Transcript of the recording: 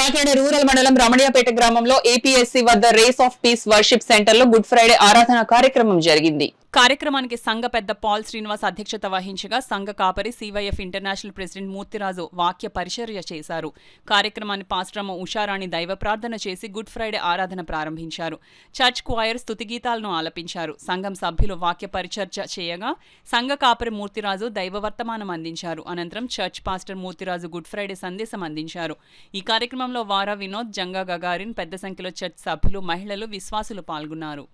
Kakinada rural మండలం రమణియాపేట గ్రామంలో APSC వద్ద race of peace worship centre లో గుడ్ ఫ్రైడే ఆరాధన కార్యక్రమం జరిగింది. కార్యక్రమానికి సంఘ పెద్ద పాల్ శ్రీనివాస్ అధ్యక్షత వహించగా సంఘ కాపరి సివైఎఫ్ ఇంటర్నేషనల్ ప్రెసిడెంట్ మూర్తిరాజు వాక్య పరిచర్య చేశారు. కార్యక్రమాన్ని పాస్టరమ్మ ఉషారాణి దైవ ప్రార్థన చేసి గుడ్ ఫ్రైడే ఆరాధన ప్రారంభించారు. చర్చ్ క్వైర్ స్తుతిగీతాలను ఆలపించారు. సంఘం సభ్యులు వాక్య పరిచర్య చేయగా సంఘ కాపరి మూర్తిరాజు దైవ వర్తమానం అందించారు. అనంతరం church pastor Murthyraju good Friday సందేశం అందించారు. ఈ కార్యక్రమంలో వారా వినోద్, జంగా గగారిన్, పెద్ద సంఖ్యలో చర్చ్ సభ్యులు, మహిళలు, విశ్వాసులు పాల్గొన్నారు.